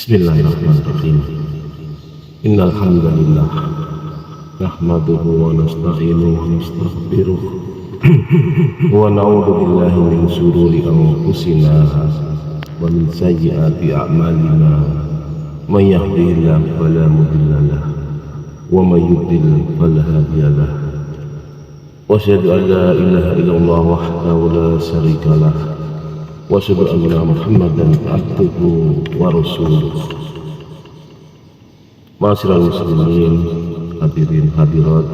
Bismillahirrahmanirrahim. Innal hamdalillah nahmaduhu wa nasta'inuhu wa nastaghfiruh wa na'udzu billahi min shururi anfusina wa min sayyiati a'malina. May yahdihillahu fala mudilla lahu wa may yudlil fala hadiya lahu. Wa asyhadu an la ilaha illallah wahdahu la syarika lahu wa asyhadu anna Muhammadan abduhu wa rasuluh. Ma'asyiral muslimin, hadirin hadirat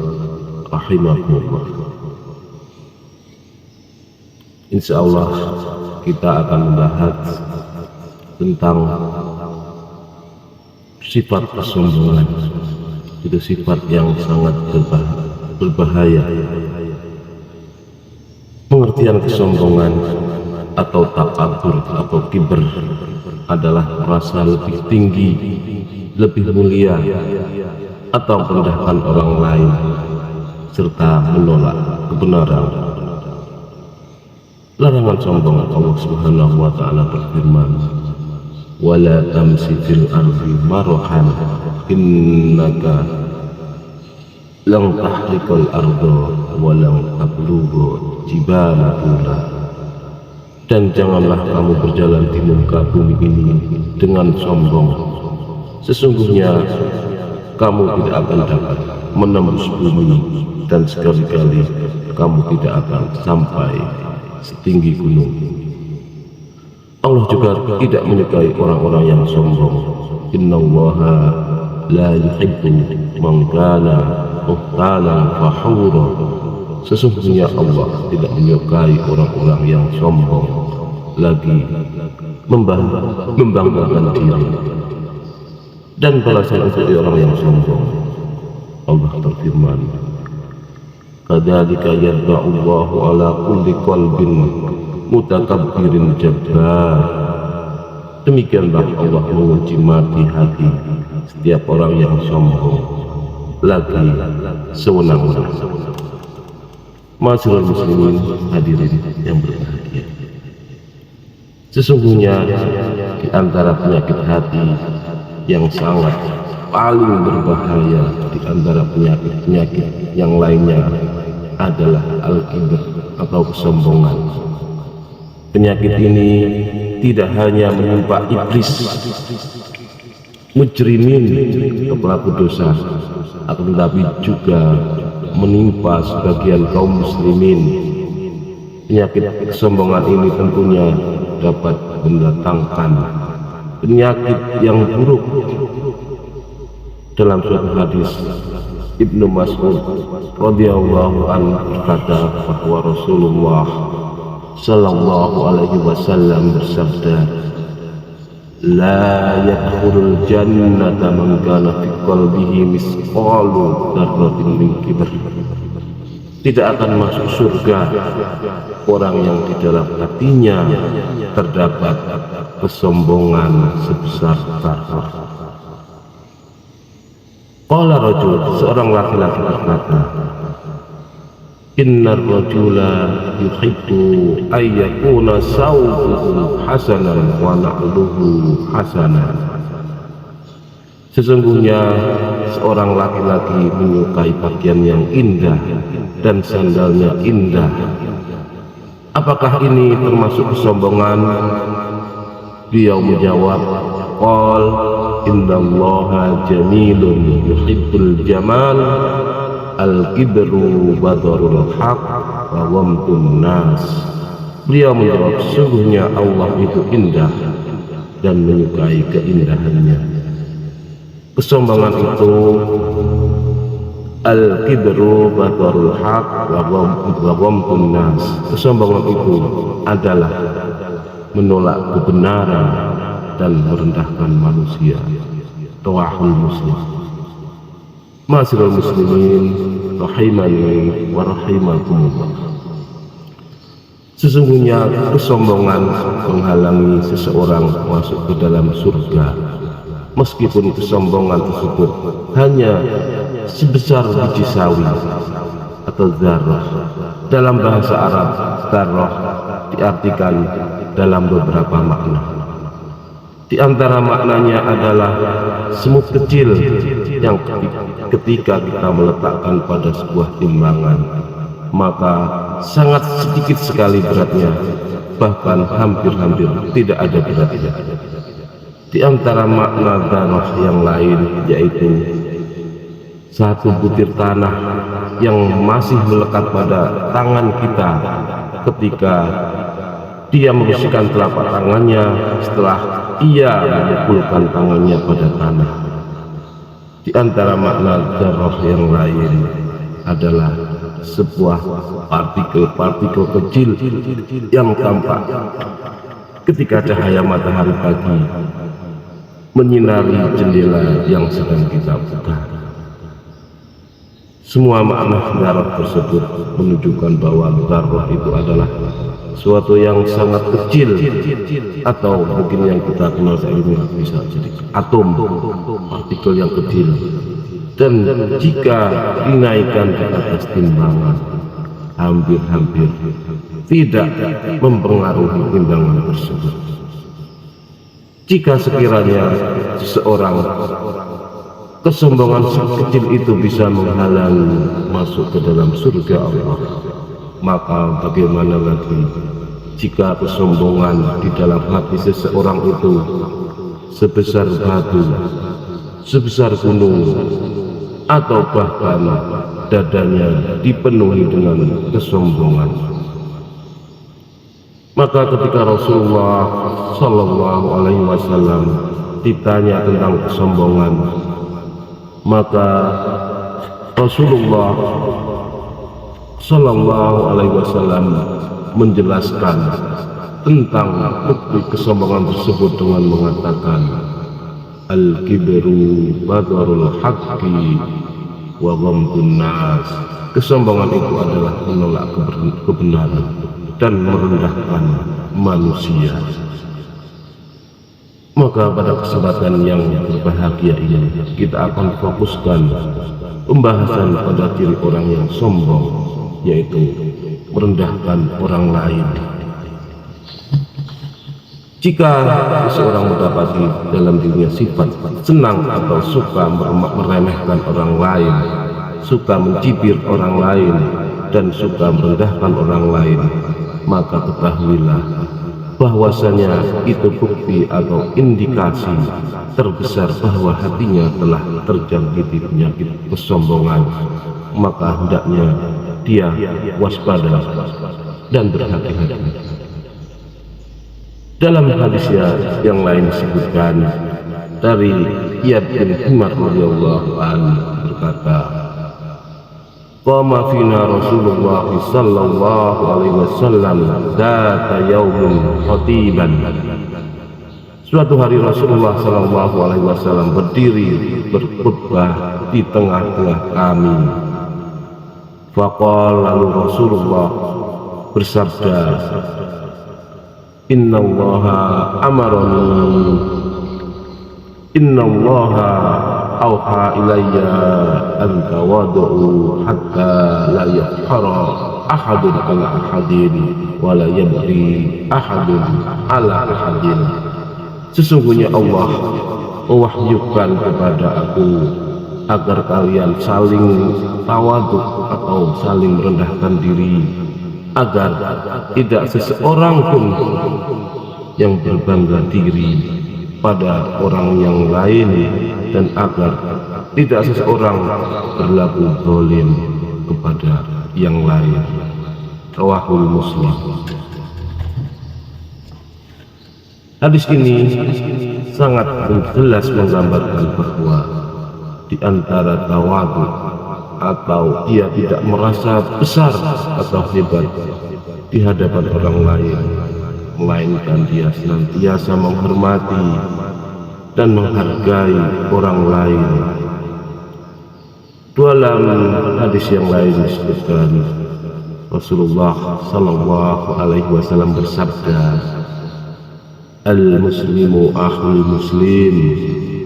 rahimakumullah. Insyaallah kita akan membahas tentang sifat kesombongan. Itu sifat yang sangat berbahaya. Pengertian kesombongan atau takabur atau kiber adalah merasa lebih tinggi, lebih mulia, atau merendahkan orang lain serta menolak kebenaran. Larangan sombong. Allah Subhanahu wa taala berfirman, "Wala tamsi fil ardi marahan innaka lan tahriqal arda wa lan tablugha jibala tula." Dan janganlah kamu berjalan di muka bumi ini dengan sombong. Sesungguhnya kamu tidak akan dapat menembus bumi, dan sekali-kali kamu tidak akan sampai setinggi gunung. Allah juga tidak menyukai orang-orang yang sombong. Innallaha la yuhibbu man kana mukhtalan fakhura. Sesungguhnya Allah tidak menyukai orang-orang yang sombong lagi membanggakan diri. Dan balasan untuk orang yang sombong, Allah berfirman, "Kadzalika yadba'ullahu ala kulli qalbin mutakabbirin jabbar." Demikianlah Allah menguji mati hati setiap orang yang sombong lagi sewenang-wenang. Ma'asyiral muslimin, hadirin yang berbahagia, sesungguhnya di antara penyakit hati yang sangat paling berbahaya di antara penyakit yang lainnya adalah al-kibr atau kesombongan. Penyakit ini tidak hanya menimpa iblis, mujrimin, pelaku dosa, akan tetapi juga menimpa sebagian kaum muslimin. Penyakit kesombongan ini tentunya dapat mendatangkan penyakit yang buruk. Dalam suatu hadis, Ibnu Mas'ud radhiyallahu anhu berkata bahwa Rasulullah sallallahu alaihi wasallam bersabda, "La yadkhulul jannata man kana fi qalbihi misqalu dzarratin min kibr." Tidak akan masuk surga orang yang di dalam hatinya terdapat kesombongan sebesar zarrah. Qala rajul, seorang laki-laki berkata, "Innar rajula yuhibbu ayyakuna sawbuhu hasanan wa na'luhu hasanan." Sesungguhnya seorang laki-laki menyukai pakaian yang indah dan sandalnya indah. Apakah ini termasuk kesombongan? Dia menjawab, "Qal innallaha jamilun yuhibbul jamal, al-kibru badarul haq wa ghamtun nas." Beliau menjawab, sesungguhnya Allah itu indah dan menyukai keindahannya. Kesombongan itu al-kibru badarul haq wa ghamtun nas. Kesombongan itu adalah menolak kebenaran dan merendahkan manusia. Rawahul Muslim. Ma'asyiral muslimin rahimani wa rahimakumullah. Sesungguhnya kesombongan menghalangi seseorang masuk ke dalam surga, meskipun kesombongan tersebut hanya sebesar biji sawi atau zarrah. Dalam bahasa Arab, zarrah diartikan dalam beberapa makna. Di antara maknanya adalah semut kecil yang ketika kita meletakkan pada sebuah timbangan, maka sangat sedikit sekali beratnya, bahkan hampir-hampir tidak ada beratnya. Di antara makna dzarrah yang lain yaitu satu butir tanah yang masih melekat pada tangan kita ketika dia membersihkan telapak tangannya setelah ia memukulkan tangannya pada tanah. Di antara makna dzarrah yang lain adalah sebuah partikel-partikel kecil yang tampak ketika cahaya matahari pagi menyinari jendela yang sedang kita buka. Semua makna dzarrah tersebut menunjukkan bahwa dzarrah itu adalah suatu yang sangat kecil, atau mungkin yang kita kenal saat ini bisa jadi atom, partikel yang kecil, dan jika dinaikkan ke atas timbangan hampir-hampir tidak mempengaruhi timbangan tersebut. Jika sekiranya seseorang kesombongan sekecil itu bisa menghalangi masuk ke dalam surga Allah, maka bagaimana lagi jika kesombongan di dalam hati seseorang itu sebesar batu, sebesar gunung, atau bahkan dadanya dipenuhi dengan kesombongan. Maka ketika Rasulullah Shallallahu Alaihi Wasallam ditanya tentang kesombongan, maka Rasulullah Shallallahu Alaihi Wasallam menjelaskan tentang bukti kesombongan tersebut dengan mengatakan, al-kibru badarul haqqi wa ghamdun nas. Kesombongan itu adalah menolak kebenaran dan merendahkan manusia. Maka pada kesempatan yang berbahagia ini kita akan fokuskan pembahasan pada ciri orang yang sombong, yaitu merendahkan orang lain. Jika seseorang mendapati dalam dirinya sifat senang atau suka meremehkan orang lain, suka mencibir orang lain, dan suka merendahkan orang lain, maka ketahuilah bahwasanya itu bukti atau indikasi terbesar bahwa hatinya telah terjangkiti penyakit kesombongan. Maka hendaknya dia waspada dan berhati-hati. Dalam hadisnya yang lain disebutkan dari Iyad bin Umar radhiyallahu anhu berkata, qama fina Rasulullah sallallahu alaihi wasallam dzata yaumin khatiban. Suatu hari Rasulullah sallallahu alaihi wasallam berdiri berkhutbah di tengah-tengah kami. Faqala, lalu Rasulullah bersabda, innallaha auha ilayya an tawaddu hatta la yafkhara ahadun ala ahadin wa la yabghi ahadun ala ahadin. Sesungguhnya Allah mewahyukan kepada aku agar kalian saling tawadhu atau saling merendahkan diri, agar tidak seseorang pun yang berbangga diri pada orang yang lain, dan agar tidak seseorang berlaku zalim kepada yang lain. Rawahul Muslim. Hadis ini sangat jelas menggambarkan bahwa di antara tawadhu atau dia tidak merasa besar atau hebat di hadapan orang lain, melainkan dia senantiasa menghormati dan menghargai orang lain. Dalam hadis yang lain disebutkan Rasulullah Sallallahu Alaihi Wasallam bersabda, al-muslimu akhul muslim,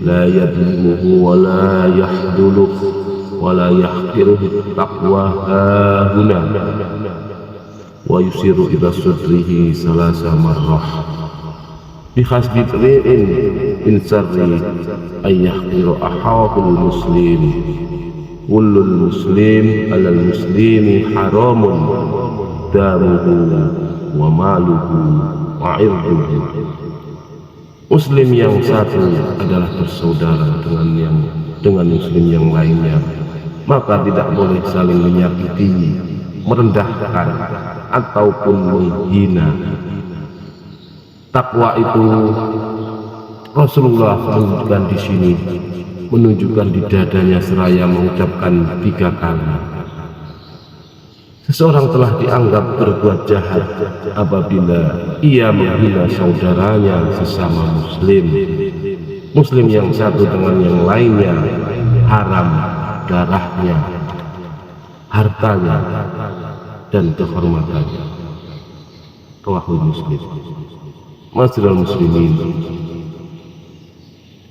la yadlimuhu wa la yahduluhu wa la yahqiruhu taqwa hahuna wa yusiru ila sudrihi salasa marrah. bihasbi ri'in min sarri ayyahqiru ahawul muslim. Kullul muslim alal muslimi haramun damuhu wa maluhu wa irduhu. Muslim yang satu adalah bersaudara dengan muslim yang lainnya, maka tidak boleh saling menyakiti, merendahkan ataupun menghina. Takwa itu Rasulullah menunjukkan di sini, menunjukkan di dadanya seraya mengucapkan 3 kali. Seseorang telah dianggap berbuat jahat apabila ia menghina saudaranya sesama muslim. Muslim yang satu dengan yang lainnya haram darahnya, hartanya, dan kehormatannya. Rawahul Muslim. Masyiral muslimin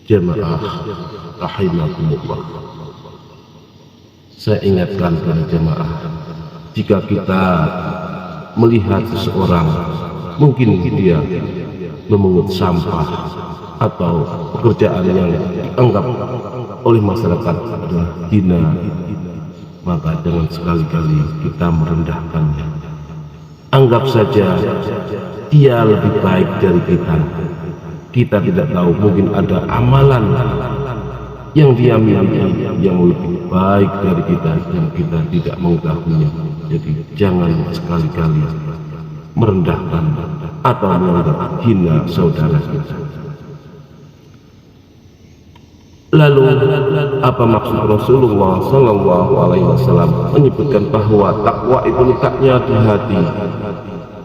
jamaah rahimakumullah. Saya ingatkan pada jamaah, jika kita melihat seseorang, mungkin dia memungut sampah atau pekerjaan yang dianggap oleh masyarakat adalah hina, maka jangan sekali-kali kita merendahkannya. Anggap saja dia lebih baik dari kita. Kita tidak tahu, mungkin ada amalan yang dia miliki yang lebih baik dari kita yang kita tidak mengetahuinya. Jadi jangan sekali-kali merendahkan atau menganggap hina saudara kita. Lalu apa maksud Rasulullah Sallallahu Alaihi Wasallam menyebutkan bahwa takwa itu letaknya di hati?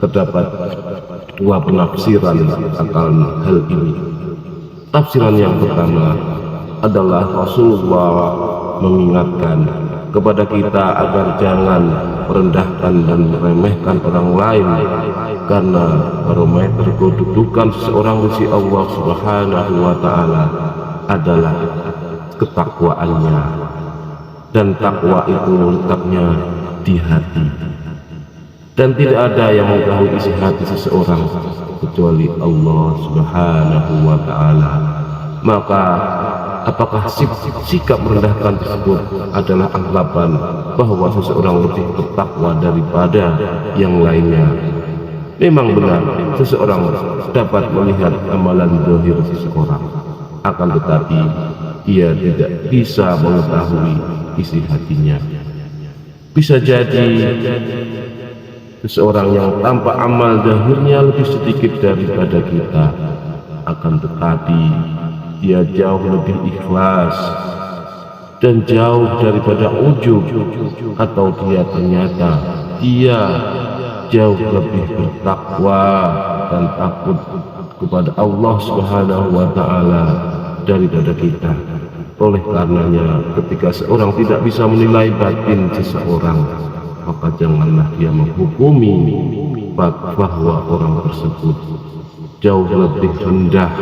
Terdapat 2 penafsiran akan hal ini. Tafsiran yang pertama adalah Rasulullah mengingatkan kepada kita agar jangan merendahkan dan meremehkan orang lain, karena barometer kedudukan seseorang di sisi Allah Subhanahu wa Ta'ala adalah ketakwaannya, dan takwa itu letaknya di hati, dan tidak ada yang mengetahui isi hati seseorang kecuali Allah Subhanahu wa Ta'ala. Maka apakah sikap merendahkan tersebut adalah anggapan bahwa seseorang lebih bertakwa daripada yang lainnya? Memang benar, seseorang dapat melihat amalan zahir seseorang, akan tetapi ia tidak bisa mengetahui isi hatinya. Bisa jadi seseorang yang tanpa amal zahirnya lebih sedikit daripada kita, akan tetapi dia jauh lebih ikhlas dan jauh daripada ujub, atau dia ternyata jauh lebih bertakwa dan takut kepada Allah Subhanahu wa Ta'ala daripada kita. Oleh karenanya, ketika seorang tidak bisa menilai batin seseorang, maka janganlah dia menghukumi bahwa orang tersebut jauh lebih rendah,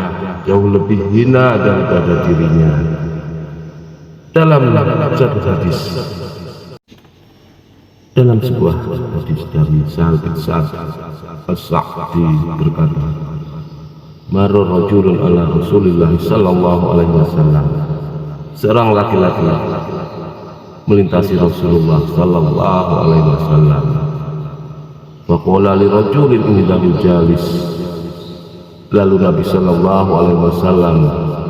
jauh lebih hina daripada dirinya. Dalam satu hadis, dalam sebuah hadis dari Sa'ad bin As-Sa'di berkata, marra rajulun ala Rasulillah sallallahu alaihi wasallam. Seorang laki-laki melintasi Rasulullah sallallahu alaihi wasallam. Faqala li rajulin indahu jalis. Lalu Nabi sallallahu alaihi wasallam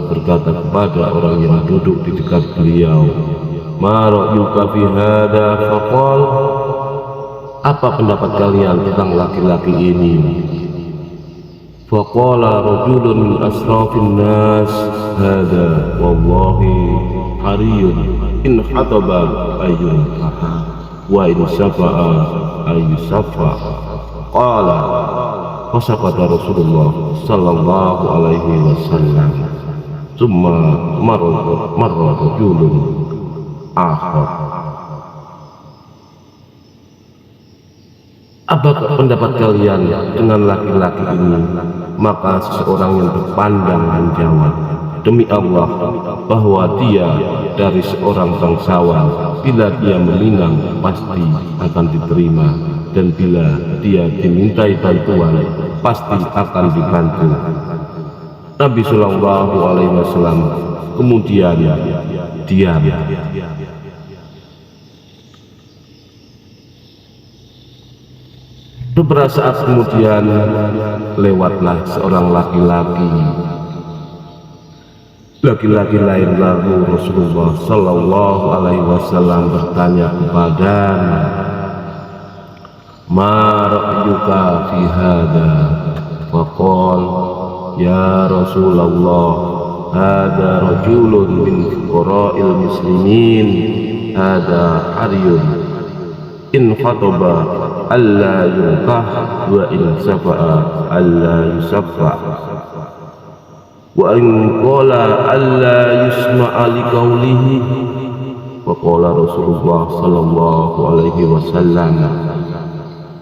berkata kepada orang yang duduk di dekat beliau, ma ra'yuka fi hada? Faqal, apa pendapat kalian tentang laki-laki ini? Faqala rajulun min asrafin nas, hada wallahi hariyun in hataba ayyun taha wa in syafa'a ayyusafa. Qala fasaqata Rasulullah sallallahu alaihi wasallam, summa marra rajulun akhar. Apa pendapat kalian dengan laki-laki ini? Maka seseorang yang berpandang menjawab, demi Allah bahwa dia dari seorang bangsawan, bila dia meminang pasti akan diterima, dan bila dia dimintai bantuan pasti akan dibantu. Nabi Shallallahu Alaihi Wasallam kemudian diam. Beberapa saat kemudian lewatlah seorang laki-laki lain, lalu Rasulullah Shallallahu Alaihi Wasallam bertanya kepadanya, ma ra'yuka fi hada? Faqal, ya Rasulullah, hada rajulun min fuqara'il muslimin, hada haryun in khataba alla yunkah wa in safa'a alla yusaffa wa in qala alla yusma'a li qawlihi. Wa qala Rasulullah sallallahu alaihi wasallam,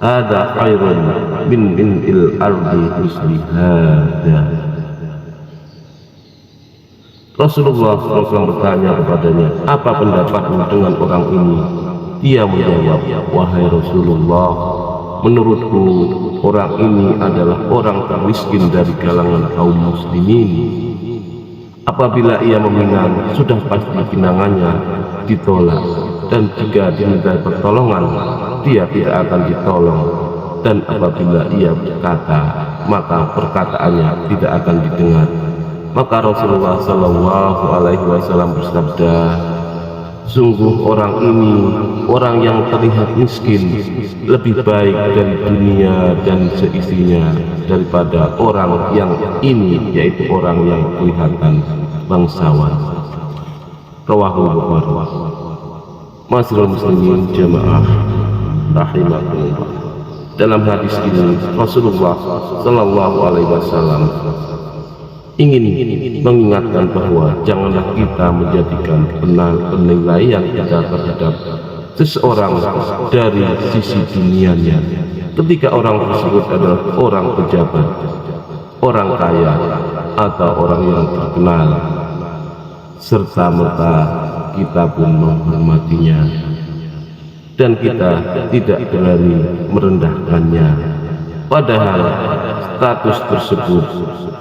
hada khairun min il ardi husni hada. Rasulullah SAW bertanya kepadanya, apa pendapatmu dengan orang ini? Dia menjawab, wahai Rasulullah, menurutku orang ini adalah orang termiskin dari kalangan kaum muslimin. Apabila ia meminang, sudah pasti pinangannya ditolak, dan jika diminta pertolongan, dia tidak akan ditolong, dan apabila ia berkata, maka perkataannya tidak akan didengar. Maka Rasulullah Shallallahu Alaihi Wasallam bersabda, sungguh orang ini, orang yang terlihat miskin, lebih baik dari dunia dan seisinya daripada orang yang ini, yaitu orang yang kelihatan bangsawan. Rawahu Bukhari. Masyiral muslimin jamaah rahimakumullah. Dalam hadis ini Rasulullah Shallallahu Alaihi Wasallam ingin mengingatkan bahwa janganlah kita menjadikan penilaian kita terhadap seseorang dari sisi dunianya ketika orang tersebut adalah orang pejabat, orang kaya, atau orang yang terkenal, serta merta kita pun menghormatinya dan kita tidak berani merendahkannya, padahal status tersebut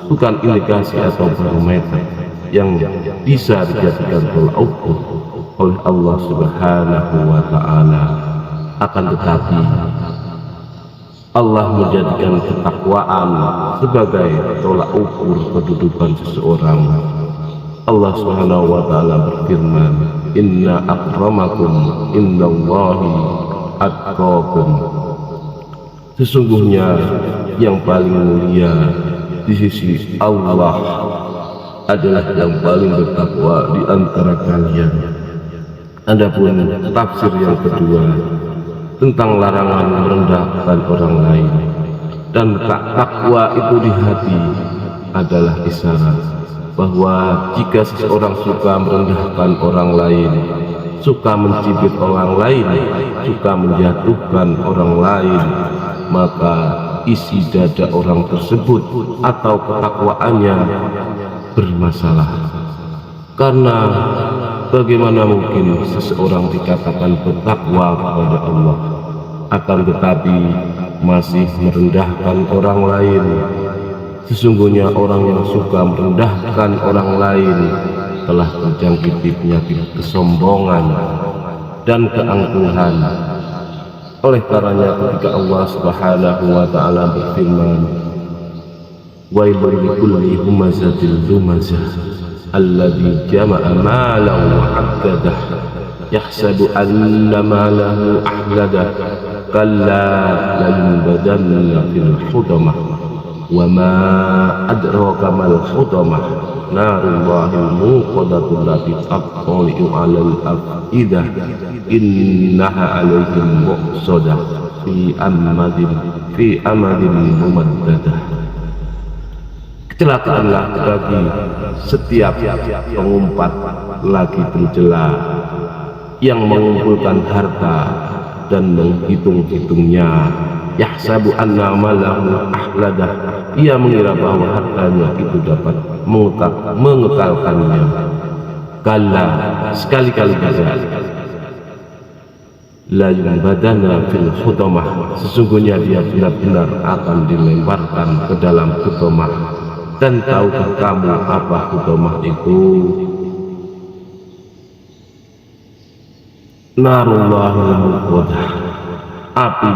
bukan indikasi atau barometer yang bisa dijadikan tolak ukur oleh Allah Subhanahu wa Ta'ala. Akan tetapi Allah menjadikan ketakwaan sebagai tolak ukur kedudukan seseorang. Allah Subhanahu wa Ta'ala berfirman, inna akramakum indallahi atqakum. Sesungguhnya yang paling mulia di sisi Allah adalah yang paling bertakwa di antara kalian. Adapun tafsir yang kedua tentang larangan merendahkan orang lain dan takwa itu di hati adalah isyarat bahwa jika seseorang suka merendahkan orang lain, suka mencibir orang lain, suka menjatuhkan orang lain, maka isi dada orang tersebut atau ketakwaannya bermasalah. Karena bagaimana mungkin seseorang dikatakan bertakwa kepada Allah akan tetapi masih merendahkan orang lain? Sesungguhnya orang yang suka merendahkan orang lain telah terjangkiti penyakit kesombongan dan keangkuhan. Oleh karenanya ketika Allah Subhanahu wa Ta'ala berfirman, wailul likulli humazatil lumazah alladzi jama'a malan wa 'addadah yahsabu anna malahu ahladah kalla layunbadanna fil hudamah wa ma adraka mal hudamah narullahil muqadatul lati taqtali'u 'alal afidah innaha 'alaihim muqsadah fi amadin mumaddadah. Kecelakaanlah bagi setiap pengumpat lagi pencela yang mengumpulkan harta dan menghitung-hitungnya. Yahsabu anna malahu ahladah, ia mengira bahwa hartanya itu dapat mengekalkannya. Kalla, sekali-kali tidak. La yunbadana fil hutamah, sesungguhnya dia benar-benar akan dilemparkan ke dalam hutamah. Dan tahukah kamu apa hutamah itu? Narullahil muqadah, api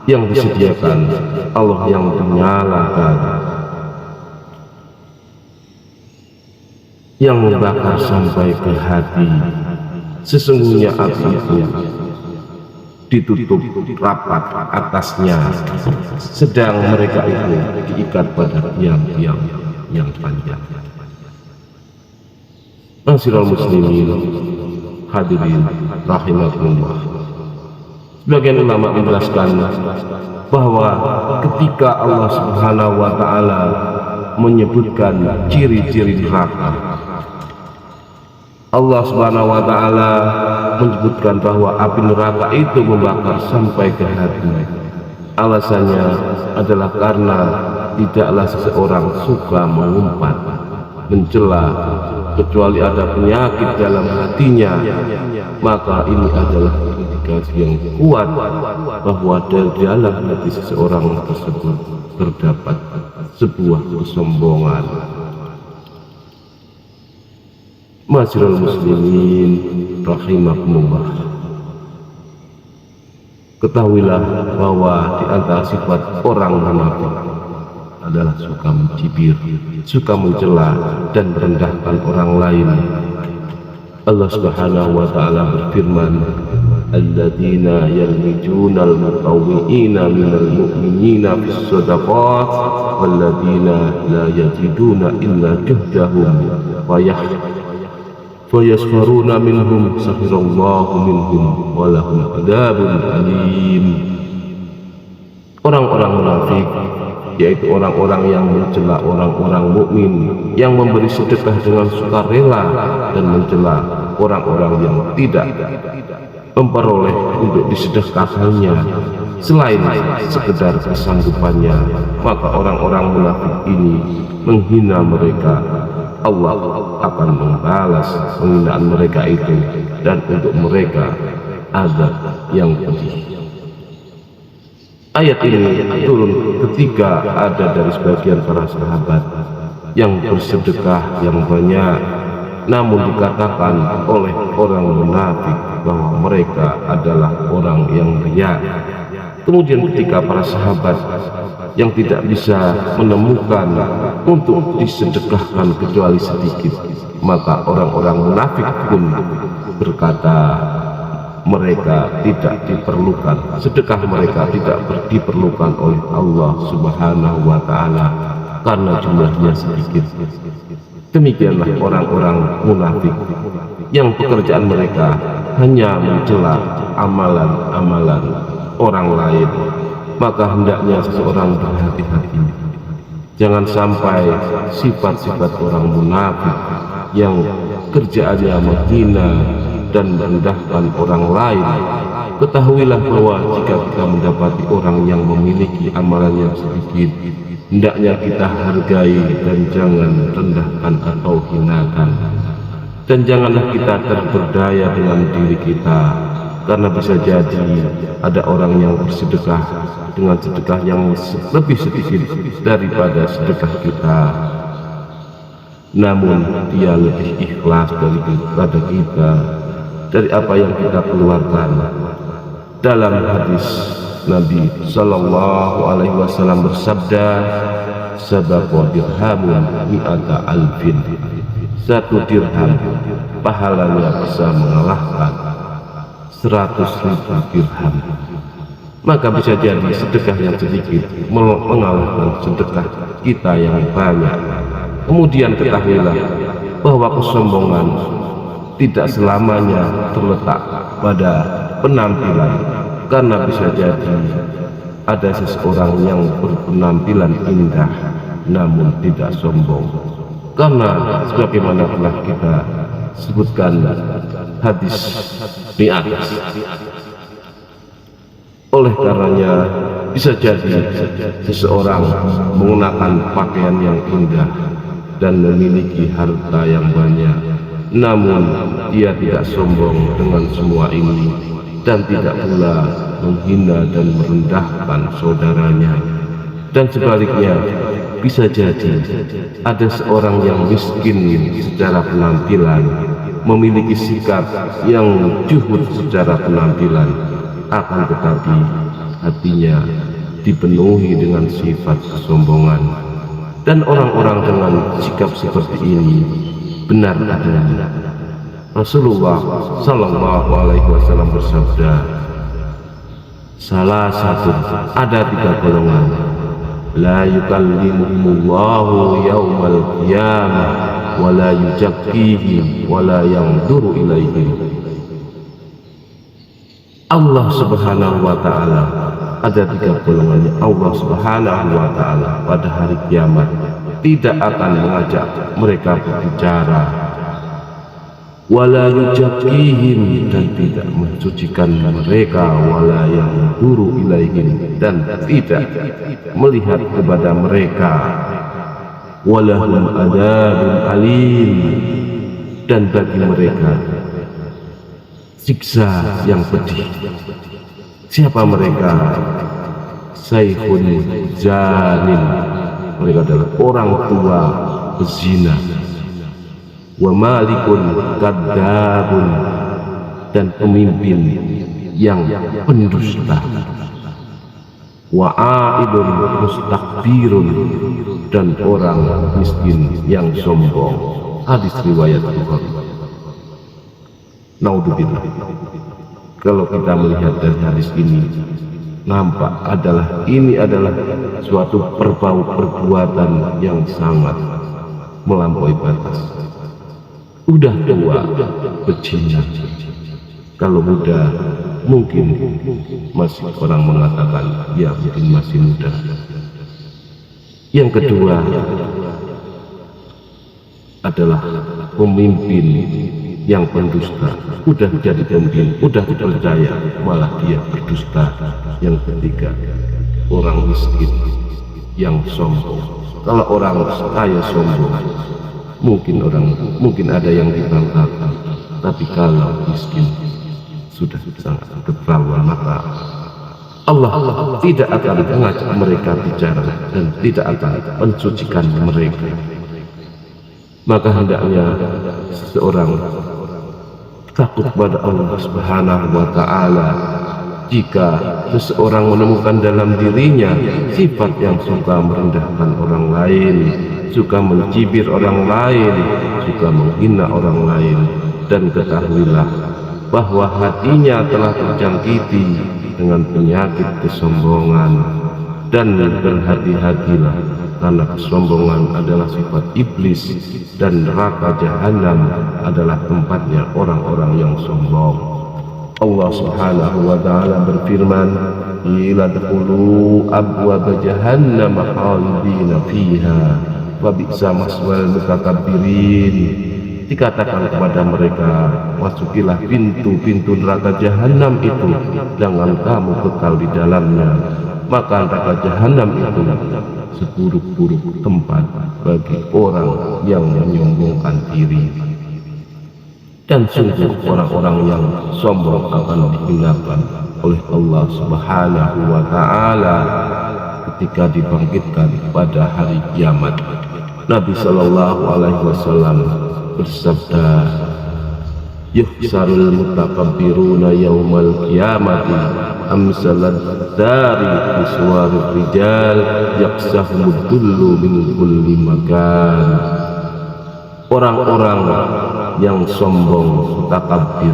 yang disediakan Allah yang menyalakan, yang membakar sampai ke hati. Sesungguhnya api itu ditutup rapat atasnya, sedang mereka itu diikat pada tiang-tiang yang panjang. Ma'asyiral muslimin, hadirin rahimakumullah. Sebagian ulama menjelaskan bahwa ketika Allah Subhanahu wa taala menyebutkan ciri-ciri neraka, Allah Subhanahu wa taala menyebutkan bahwa api neraka itu membakar sampai ke hati. Alasannya adalah karena tidaklah seseorang suka mengumpat, mencela, kecuali ada penyakit dalam hatinya. Maka ini adalah indikasi yang kuat bahwa di dalam hati seseorang tersebut terdapat sebuah kesombongan. Ma'asyiral muslimin rahimakumullah, ketahuilah bahwa di antara sifat orang munafik adalah suka mencibir, suka mencela dan merendahkan orang lain. Allah Subhanahu wa taala berfirman, alladzina yalmijuna al-mutawwi'ina minal mu'minina fis shadaqat walladzina la yajiduna illa juhdahum fayasfaruna minhum sakhirallahu minhum walahum adzabun alim. Orang-orang munafik yaitu orang-orang yang mencela orang-orang mukmin, yang memberi sedekah dengan sukarela dan mencela orang-orang yang tidak memperoleh untuk disedekahkannya selain sekedar kesanggupannya. Maka orang-orang munafik ini menghina mereka. Allah akan membalas penghinaan mereka itu, dan untuk mereka azab yang pedih. Ayat ini turun ketika ada dari sebagian para sahabat yang bersedekah yang banyak, namun dikatakan oleh orang munafik bahwa mereka adalah orang yang riya. Kemudian ketika para sahabat yang tidak bisa menemukan untuk disedekahkan kecuali sedikit, maka orang-orang munafik pun berkata mereka tidak diperlukan, sedekah mereka tidak diperlukan oleh Allah Subhanahu wa taala karena jumlahnya sedikit. Demikianlah orang-orang munafik yang pekerjaan mereka hanya mencela amalan-amalan orang lain. Maka hendaknya seseorang berhati-hati, jangan sampai sifat-sifat orang munafik yang kerjaannya menghina dan merendahkan orang lain. Ketahuilah bahwa jika kita mendapati orang yang memiliki amalan yang sedikit, hendaknya kita hargai dan jangan rendahkan atau hinakan. Dan janganlah kita terberdaya dengan diri kita, karena bisa jadi ada orang yang bersedekah dengan sedekah yang lebih sedikit daripada sedekah kita, namun dia lebih ikhlas daripada kita dari apa yang kita keluarkan. Dalam hadis Nabi Sallallahu Alaihi Wasallam bersabda, "Sadaqah dirhamun mi'ata alfin." Satu dirham pahalanya bisa mengalahkan 100.000 dirham. Maka bisa jadi sedekah yang sedikit mengalahkan sedekah kita yang banyak. Kemudian ketahuilah bahwa kesombongan tidak selamanya terletak pada penampilan, karena bisa jadi ada seseorang yang berpenampilan indah namun tidak sombong. Karena sebagaimana telah kita sebutkan hadis di atas, oleh karenanya bisa jadi seseorang menggunakan pakaian yang indah dan memiliki harta yang banyak, namun dia tidak sombong dengan semua ini dan tidak pula menghina dan merendahkan saudaranya. Dan sebaliknya, bisa jadi ada seorang yang miskin secara penampilan, memiliki sikap yang juhud secara penampilan, akan tetapi hatinya dipenuhi dengan sifat kesombongan. Dan orang-orang dengan sikap seperti ini benar adanya. Rasulullah Sallallahu Alaihi Wasallam bersabda, salah satu ada 3 golongan, la yukallimuhumullahu yaumal qiyamah wa la yuzakkihim wa la yanzuru ilaihim. Allah Subhanahu wa taala, ada 3 golongan. Allah Subhanahu wa taala pada hari kiamat tidak akan mengajak mereka berbicara, wala yuzakkihim, dan tidak mensucikan mereka, wala yanzuru ilaihim, dan tidak melihat kepada mereka, walahum adzabun alim, dan bagi mereka siksa yang pedih. Siapa mereka? Saikhun zanin, mereka adalah orang tua pezina, wa malikun kadzabun, dan pemimpin yang pendusta, wa aidun mustakbirun, dan orang miskin yang sombong. Hadis riwayat Bukhari. Naudzubillah. Kalau kita melihat dari hadis ini, nampak ini adalah suatu perbuatan yang sangat melampaui batas. Udah tua, pezina. Kalau muda, mungkin masih orang mengatakan, ya mungkin masih muda. Yang kedua adalah pemimpin yang pendusta. Udah jadi pemimpin, udah dipercaya, malah dia berdusta. Yang ketiga, orang miskin yang sombong. Kalau orang kaya sombong, mungkin ada yang dibanggakan, tapi kalau miskin sudah sangat keterlaluan, maka Allah tidak akan mengajak mereka bicara dan tidak akan mensucikan mereka. Maka hendaknya seseorang takut pada Allah Subhanahu wa taala. Jika seseorang menemukan dalam dirinya sifat yang suka merendahkan orang lain, suka mencibir orang lain, suka menghina orang lain, dan ketahuilah bahwa hatinya telah terjangkiti dengan penyakit kesombongan, dan berhati-hatilah karena kesombongan adalah sifat iblis, dan neraka jahanam adalah tempatnya orang-orang yang sombong. Allah Subhanahu wa taala berfirman, "Ila dkhulu abwaaba jahannam khalidina fiha wa bi'sa maswal mutakabbirin." Dikatakan kepada mereka, masukilah pintu-pintu neraka jahanam itu, jangan kamu kekal di dalamnya. Maka neraka jahanam itu seburuk-buruk tempat bagi orang yang menyombongkan diri. Dan sungguh orang-orang yang sombong akan dihinakan oleh Allah Subhanahu wa taala ketika dibangkitkan pada hari kiamat. Nabi sallallahu alaihi wasallam bersabda, "Yuhsarul mutakabbiruna yaumal qiyamati amsalad dari suwarir rijal yaksahumud dullu min kulli makan." Orang-orang yang sombong, mutakabbir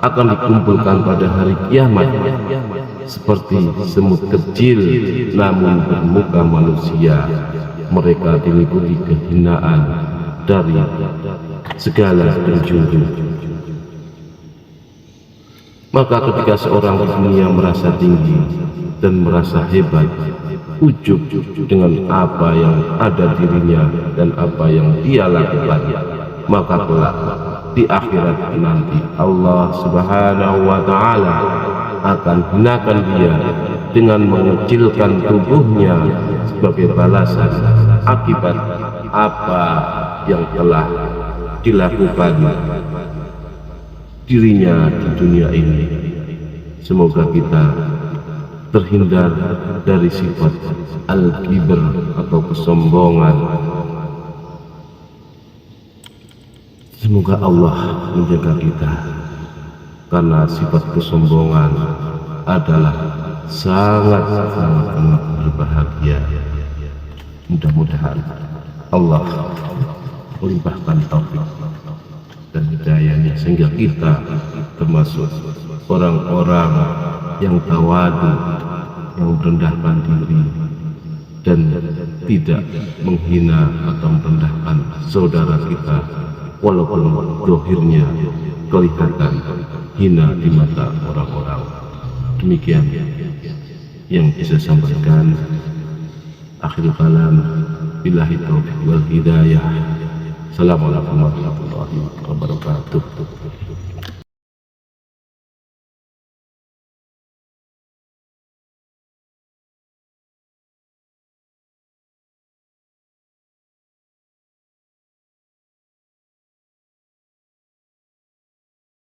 akan dikumpulkan pada hari kiamat seperti semut kecil namun bermuka manusia. Mereka diliputi kehinaan dari segala penjuru. Maka ketika seorang di dunia merasa tinggi dan merasa hebat, ujub dengan apa yang ada dirinya dan apa yang dia lakukan, maka kelak di akhirat nanti Allah Subhanahu wa taala akan hinakan dia dengan mengecilkan tubuhnya sebagai balasan akibat apa yang telah dilakukan dirinya di dunia ini. Semoga kita terhindar dari sifat al-kibr atau kesombongan. Semoga Allah menjaga kita, karena sifat kesombongan adalah sangat berbahagia. Mudah-mudahan Allah melimpahkan taufik dan hidayahnya sehingga kita termasuk orang-orang yang tawadu, yang merendahkan diri dan tidak menghina atau merendahkan saudara kita walaupun zahirnya kelihatan hina di mata orang-orang. Demikian yang bisa sampaikan. Akhirul kalam, billahi taufiq wal hidayah. Assalamualaikum warahmatullahi wabarakatuh.